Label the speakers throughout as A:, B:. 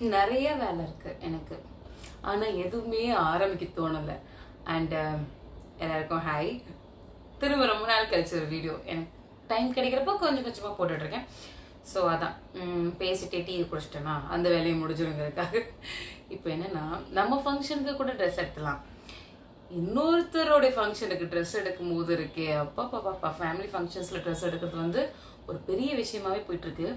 A: நிறைய வேலை இருக்கு எனக்கு. ஆனா எதுவுமே ஆரம்பிக்க தோணல. அண்ட் எல்லாருக்கும் ஹாய். திரும்ப ரொம்ப நாள் கழிச்சு ஒரு வீடியோ எனக்கு டைம் கிடைக்கிறப்போ கொஞ்சம் கொஞ்சமாக போட்டுட்டு இருக்கேன். ஸோ அதான் பேசிட்டே டீ குடிச்சிட்டேன்னா அந்த வேலையை முடிஞ்சிருங்கிறதுக்காக. இப்போ என்னன்னா, நம்ம ஃபங்க்ஷனுக்கு கூட ட்ரெஸ் எடுத்துலாம், இன்னொருத்தரோடைய ஃபங்க்ஷனுக்கு ட்ரெஸ் எடுக்கும் போது இருக்கே அப்பா பாப்பா. ஃபேமிலி ஃபங்க்ஷன்ஸில் ட்ரெஸ் எடுக்கிறது வந்து ஒரு பெரிய விஷயமாவே போயிட்டு இருக்கு.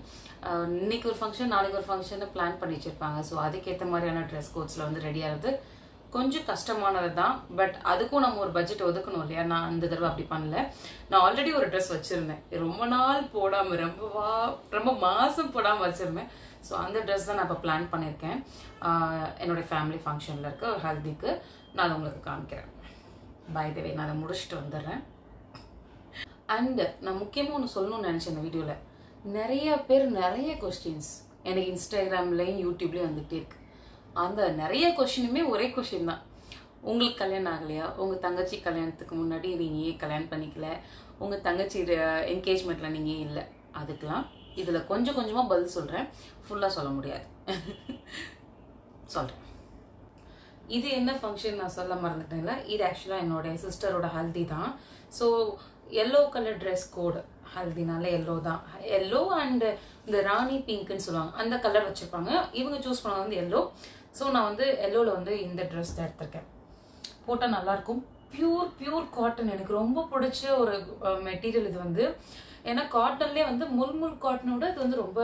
A: இன்னைக்கு ஒரு ஃபங்க்ஷன், நாளைக்கு ஒரு ஃபங்க்ஷன் பிளான் பண்ணி வச்சிருப்பாங்க. ஸோ அதுக்கேற்ற மாதிரியான ட்ரெஸ் கோட்ஸில் வந்து ரெடி ஆகிறது கொஞ்சம் கஷ்டமானது தான். பட் அதுக்கும் நம்ம ஒரு பட்ஜெட் ஒதுக்கணும் இல்லையா? நான் அந்த தடவை அப்படி பண்ணல. நான் ஆல்ரெடி ஒரு ட்ரெஸ் வச்சிருந்தேன், ரொம்ப நாள் போடாமல், ரொம்ப மாதம் போடாமல் வச்சிருந்தேன். ஸோ அந்த ட்ரெஸ் தான் நான் இப்போ பிளான் பண்ணியிருக்கேன். என்னுடைய ஃபேமிலி ஃபங்க்ஷனில் இருக்க ஒரு ஹல்திக்கு நான் அதை உங்களுக்கு காமிக்கிறேன். பை த வே நான் அதை முடிச்சுட்டு வந்துடுறேன். அண்டு நான் முக்கியமாக ஒன்று சொல்லணும்னு நினச்சேன் இந்த வீடியோவில். நிறைய பேர் நிறைய கொஸ்டின்ஸ் எனக்கு இன்ஸ்டாகிராம்லேயும் யூடியூப்லேயும் வந்துகிட்டே இருக்கு. அந்த நிறைய கொஸ்டினுமே ஒரே கொஸ்டின் தான். உங்களுக்கு கல்யாணம் ஆகலையா? உங்கள் தங்கச்சி கல்யாணத்துக்கு முன்னாடி நீங்கள் ஏன் கல்யாணம் பண்ணிக்கல? உங்கள் தங்கச்சி என்கேஜ்மெண்ட்டில் நீங்கள் ஏன் இல்லை? அதுக்கெலாம் இதில் கொஞ்சம் கொஞ்சமாக பதில் சொல்கிறேன், ஃபுல்லாக சொல்ல முடியாது. சொல்கிறேன். இது என்ன ஃபங்க்ஷன் நான் சொல்ல மறந்துட்டேன்ல. இது ஆக்சுவலாக என்னோட சிஸ்டரோட ஹல்தி தான். So yellow colour dress code, ஹல்தினால எல்லோ தான். எல்லோ அண்ட் இந்த ராணி பிங்க்னு சொல்லுவாங்க, அந்த கலர் வச்சுருப்பாங்க. இவங்க சூஸ் பண்ண வந்து எல்லோ. ஸோ நான் வந்து எல்லோவில் வந்து இந்த ட்ரெஸ் தான் எடுத்திருக்கேன். போட்டால் நல்லாயிருக்கும். பியூர் காட்டன், எனக்கு ரொம்ப பிடிச்ச ஒரு மெட்டீரியல் இது வந்து. ஏன்னா காட்டன்லேயே வந்து முள் காட்டனோட இது வந்து ரொம்ப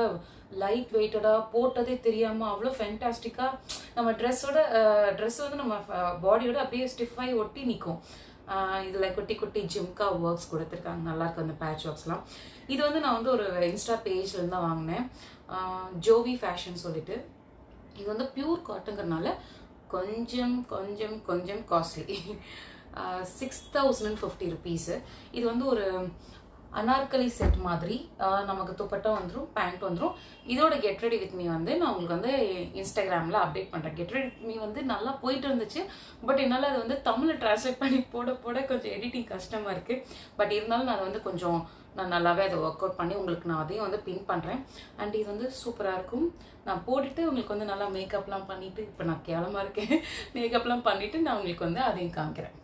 A: லைட் வெயிட்டடாக, போட்டதே தெரியாமல் அவ்வளோ ஃபேண்டாஸ்டிக்காக நம்ம ட்ரெஸ் வந்து நம்ம பாடியோட அப்படியே ஸ்டிஃபாகி ஒட்டி நிற்கும். இதில் குட்டி குட்டி ஜிம்கா ஒர்க்ஸ் கொடுத்துருக்காங்க, நல்லாயிருக்கு அந்த பேட்ச் ஒர்க்ஸ்லாம். இது வந்து நான் வந்து ஒரு இன்ஸ்டா பேஜ்லேருந்து தான் வாங்கினேன், ஜோவி ஃபேஷன் சொல்லிட்டு. இது வந்து பியூர் காட்டனுங்கிறதுனால கொஞ்சம் கொஞ்சம் கொஞ்சம் காஸ்ட்லி. 6050 ருபீஸு. இது வந்து ஒரு அனார்கலி செட் மாதிரி. நமக்கு துப்பட்டா வந்துடும், பேண்ட் வந்துடும். இதோட கெட் ரெடி வித் மீ வந்து நான் உங்களுக்கு வந்து இன்ஸ்டாகிராமில் அப்டேட் பண்ணுறேன். கெட் ரெடி வித் மீ வந்து நல்லா போயிட்டு இருந்துச்சு. பட் என்னால் அது வந்து தமிழில் ட்ரான்ஸ்லேட் பண்ணி போட கொஞ்சம் எடிட்டிங் கஷ்டமாக இருக்குது. பட் இருந்தாலும் நான் அதை வந்து நான் நல்லாவே அதை ஒர்க் அவுட் பண்ணி உங்களுக்கு நான் அதையும் வந்து பின் பண்ணுறேன். அண்ட் இது வந்து சூப்பராக இருக்கும். நான் போட்டுட்டு உங்களுக்கு வந்து நல்லா மேக்கப்லாம் பண்ணிவிட்டு, இப்போ நான் கேவலமாக இருக்கேன், மேக்கப்லாம் பண்ணிவிட்டு நான் உங்களுக்கு வந்து அதையும் காமிக்கிறேன்.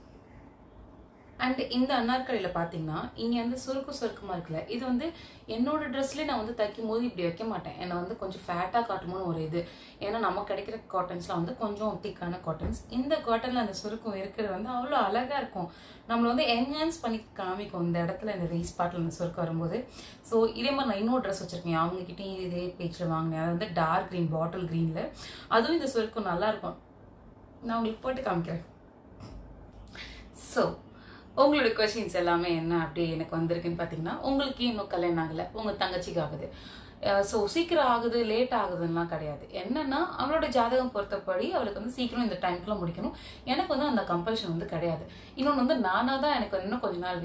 A: அண்ட் இந்த அன்னார்கலியில் பார்த்தீங்கன்னா இங்கே வந்து சுருக்கமாக இருக்குல்ல, இது வந்து என்னோட ட்ரெஸ்லேயே நான் வந்து தைக்கும் போது இப்படி வைக்க மாட்டேன். என்னை வந்து கொஞ்சம் ஃபேட்டாக காட்டுமோன்னு ஒரு இது. ஏன்னா நம்ம கிடைக்கிற காட்டன்ஸ்லாம் வந்து கொஞ்சம் திக்கான காட்டன்ஸ். இந்த காட்டனில் அந்த சுருக்கம் இருக்கிறது வந்து அவ்வளோ அழகாக இருக்கும். நம்மளை வந்து என்ஹான்ஸ் பண்ணி காமிக்கும் இந்த இடத்துல, இந்த ரீஸ் பார்ட்டில் இந்த சுருக்கம் வரும்போது. ஸோ இதே மாதிரி நான் இன்னொரு ட்ரெஸ் வச்சுருக்கேன், அவங்ககிட்டையும் இதே பேஜில் வாங்கினேன். அது வந்து டார்க் க்ரீன், பாட்டில் க்ரீனில். அதுவும் இந்த சுருக்கம் நல்லாயிருக்கும். நான் உங்களுக்கு போட்டு காமிக்கிறேன். ஸோ உங்களோட கொஸ்டின்ஸ் எல்லாமே என்ன அப்படி எனக்கு வந்திருக்குன்னு பார்த்தீங்கன்னா, உங்களுக்கு இன்னும் கல்யாணம் ஆகலை, உங்கள் தங்கச்சிக்கு ஆகுது. ஸோ சீக்கிரம் ஆகுது, லேட் ஆகுதுன்னெலாம் கிடையாது. என்னென்னா அவளோட ஜாதகம் பொறுத்தபடி அவளுக்கு வந்து சீக்கிரம் இந்த டைம்க்குள்ளே முடிக்கணும். எனக்கு வந்து அந்த கம்பல்ஷன் வந்து கிடையாது. இன்னொன்று வந்து நானாக தான் எனக்கு இன்னும் கொஞ்ச நாள்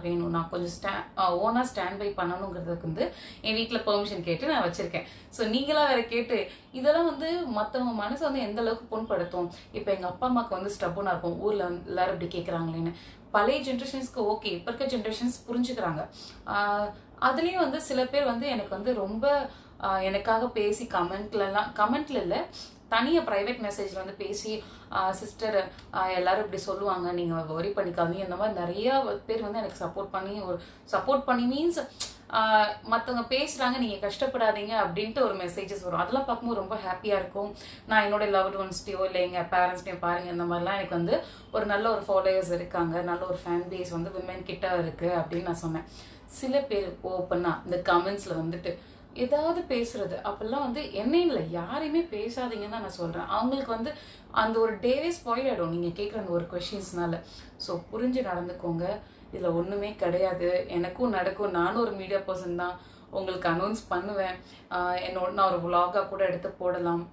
A: வேணும், நான் கொஞ்சம் ஓனாக ஸ்டாண்ட் பை பண்ணணுங்கிறதுக்கு வந்து என் வீட்டில் பெர்மிஷன் கேட்டு நான் வச்சுருக்கேன். ஸோ நீங்களாம் வேறு கேட்டு இதெல்லாம் வந்து மற்றவங்க மனசை வந்து எந்த அளவுக்கு புண்படுத்தும். இப்போ எங்கள் அப்பா அம்மாவுக்கு வந்து ஸ்டப்புனாக இருக்கும், ஊரில் வந்து எல்லாரும் இப்படி கேட்குறாங்களேன்னு. பழைய ஜென்ரேஷன்ஸ்க்கு ஓகே, இப்போ இருக்க ஜென்ரேஷன்ஸ் புரிஞ்சுக்கிறாங்க. அதுலேயும் வந்து சில பேர் வந்து எனக்கு வந்து ரொம்ப எனக்காக பேசி கமெண்ட்ல இல்லை, தனியாக ப்ரைவேட் மெசேஜில் வந்து பேசி, சிஸ்டர் எல்லாரும் இப்படி சொல்லுவாங்க, நீங்கள் ஒரி பண்ணிக்காதீங்க, இந்த மாதிரி நிறையா பேர் வந்து எனக்கு சப்போர்ட் பண்ணி மீன்ஸ் மற்றவங்க பேசுகிறாங்க, நீங்கள் கஷ்டப்படாதீங்க அப்படின்ட்டு ஒரு மெசேஜஸ் வரும். அதெல்லாம் பார்க்கும்போது ரொம்ப ஹாப்பியாக இருக்கும். நான் என்னோட லவ்ட் ஒன்ஸ்டையோ இல்லை எங்கள் பேரண்ட்ஸ்டையோ பாருங்கள், இந்த மாதிரிலாம் எனக்கு வந்து ஒரு நல்ல ஒரு ஃபாலோயர்ஸ் இருக்காங்க, நல்ல ஒரு ஃபேன் பேஸ் வந்து விமென் கிட்ட இருக்குது அப்படின்னு நான் சொன்னேன். சில பேர் ஓப்பனாக இந்த கமெண்ட்ஸில் வந்துட்டு ஏதாவது பேசுறது, அப்பெல்லாம் வந்து என்னையும் இல்லை யாரையுமே பேசாதீங்கன்னு தான் நான் சொல்கிறேன். அவங்களுக்கு வந்து அந்த ஒரு டேவே ஸ்பாயில் ஆகிடும் நீங்கள் கேட்குற அந்த ஒரு கொஷின்ஸ்னால. ஸோ புரிஞ்சு நடந்துக்கோங்க, இதில் ஒன்றுமே கிடையாது. எனக்கும் நடக்கும், நானும் ஒரு மீடியா பர்சன் தான், உங்களுக்கு அனௌன்ஸ் பண்ணுவேன். நான் ஒரு vlog-ஆ கூட எடுத்து போடலாம்,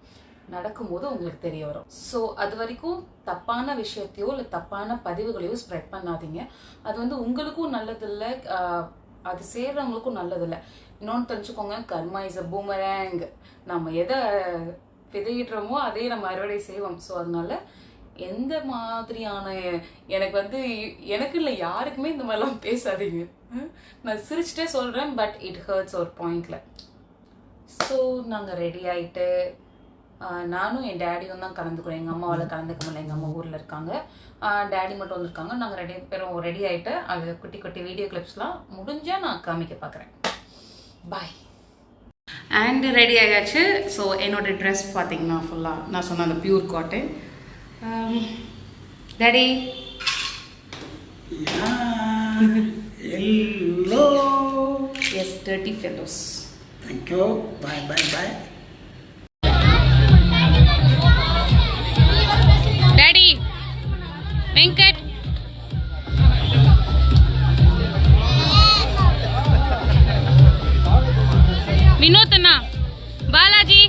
A: நடக்கும்போது உங்களுக்கு தெரிய வரும். ஸோ அது வரைக்கும் தப்பான விஷயத்தையோ இல்லை தப்பான பதிவுகளையோ ஸ்ப்ரெட் பண்ணாதீங்க. அது வந்து உங்களுக்கும் நல்லதில்லை, அது சேர்றவங்களுக்கும் நல்லதில்லை. இன்னொன்று தெரிஞ்சுக்கோங்க, கர்மா இஸ் அ பூமரேங். நம்ம எதை விதையிடுறோமோ அதே நம்ம அறுவடை செய்வோம். ஸோ அதனால எந்த மாதிரியான எனக்கு வந்து எனக்கு இல்லை யாருக்குமே இந்த மாதிரிலாம் பேசாதீங்க. நான் சிரிச்சுட்டே சொல்கிறேன், பட் இட் ஹர்ட்ஸ் ஒரு பாயிண்டில். ஸோ நாங்கள் ரெடி ஆகிட்டு நானும் என் டேடியும் தான் கலந்துக்கிறோம். எங்கள் அம்மாவால் கலந்துக்க முடியல, எங்கள் அம்மா ஊரில் இருக்காங்க. டேடி மட்டும் வந்திருக்காங்க. நாங்கள் 2 பேரும் ரெடி ஆகிட்டு அது குட்டி குட்டி வீடியோ கிளிப்ஸ்லாம் முடிஞ்சால் நான் காமிக்க பார்க்குறேன். பாய். அண்ட் ரெடி ஆயாச்சு. ஸோ என்னோடய ட்ரெஸ் பார்த்தீங்கன்னா ஃபுல்லாக நான் சொன்ன அந்த pure cotton. Daddy
B: hello.
A: Yes, dirty fellows.
B: Thank you. Bye, bye, bye.
A: Daddy, Venkat. Vinod Anna, Balaji.